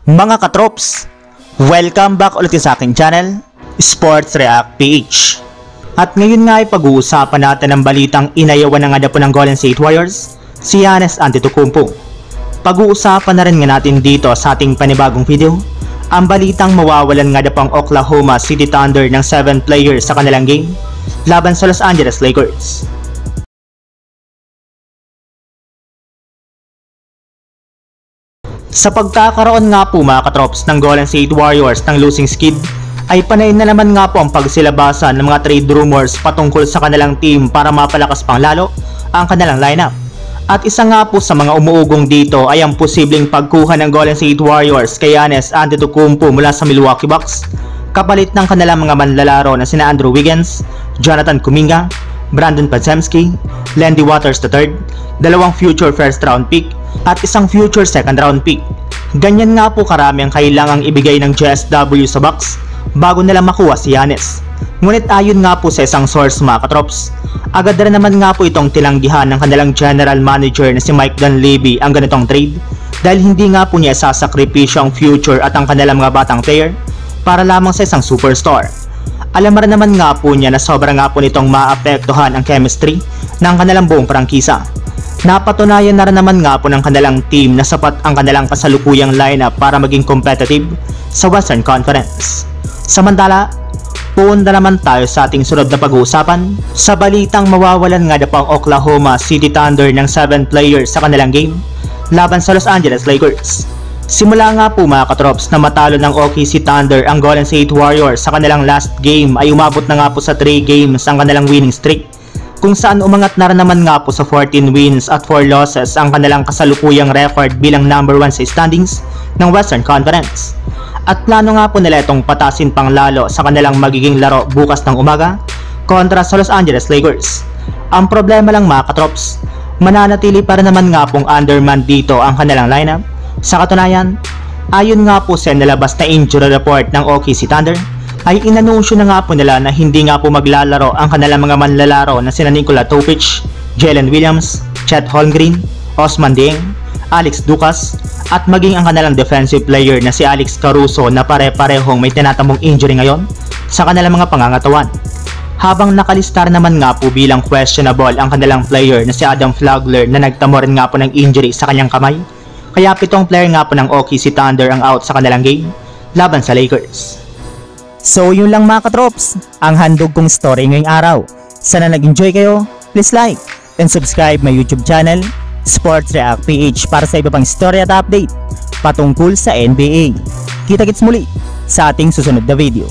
Mga katrops, welcome back ulit sa aking channel, Sports React PH. At ngayon nga ay pag-uusapan natin ang balitang inayawan na nga po ng Golden State Warriors, si Giannis Antetokounmpo. Pag-uusapan na rin nga natin dito sa ating panibagong video, ang balitang mawawalan nga po ang Oklahoma City Thunder ng 7 players sa kanilang game laban sa Los Angeles Lakers. Sa pagkakaroon nga po mga katrops ng Golden State Warriors ng losing skid, ay panay na naman nga po ang pagsilabasan ng mga trade rumors patungkol sa kanilang team para mapalakas pang lalo ang kanilang lineup. At isa nga po sa mga umuugong dito ay ang posibleng pagkuha ng Golden State Warriors kay Giannis Antetokounmpo mula sa Milwaukee Bucks, kapalit ng kanilang mga manlalaro na sina Andrew Wiggins, Jonathan Kuminga, Brandon Podziemski, Landy Waters III, dalawang future first round pick, at isang future second round pick. Ganyan nga po karami ang kailangang ibigay ng JSW sa Bucks bago nila makuha si Giannis. Ngunit ayon nga po sa isang source mga katrops, agad rin naman nga po itong tilanggihan ng kanilang general manager na si Mike Dunleavy ang ganitong trade dahil hindi nga po niya sasakripisyo ang future at ang kanilang mga batang player para lamang sa isang superstar. Alam rin naman nga po niya na sobra nga po nitong maapektuhan ang chemistry ng kanilang buong prangkisa. Napatunayan na rin naman nga po ng kanilang team na sapat ang kanilang kasalukuyang lineup para maging competitive sa Western Conference. Samantala, punta naman tayo sa ating sunod na pag-uusapan sa balitang mawawalan nga po ang Oklahoma City Thunder ng 7 players sa kanilang game laban sa Los Angeles Lakers. Simula nga po mga katrops na matalo ng OKC Thunder ang Golden State Warriors sa kanilang last game ay umabot na nga po sa 3 games ang kanilang winning streak, kung saan umangat na rin naman nga po sa 14 wins at 4 losses ang kanilang kasalukuyang record bilang number 1 sa standings ng Western Conference. At plano nga po nila itong patasin pang lalo sa kanilang magiging laro bukas ng umaga kontra sa Los Angeles Lakers. Ang problema lang mga katrops, mananatili pa rin naman nga pong undermanned dito ang kanilang lineup. Sa katunayan, ayon nga po sa nilabas na injury report ng OKC Thunder, ay inanunsyo na nga po nila na hindi nga po maglalaro ang kanilang mga manlalaro na sina Nikola Topic, Jalen Williams, Chet Holmgren, Osman Dieng, Alex Ducas, at maging ang kanilang defensive player na si Alex Caruso na pare-parehong may tinatamong injury ngayon sa kanilang mga pangangatawan. Habang nakalistar naman nga po bilang questionable ang kanilang player na si Adam Flagler na nagtamo rin nga po ng injury sa kanyang kamay, kaya 7 player nga po ng OKC Thunder ang out sa kanilang game laban sa Lakers. So yun lang mga katrops, ang handog kong story ngayong araw. Sana nag-enjoy kayo, please like and subscribe my YouTube channel, Sports React PH, para sa iba pang story at update patungkol sa NBA. Kita-kits muli sa ating susunod na video.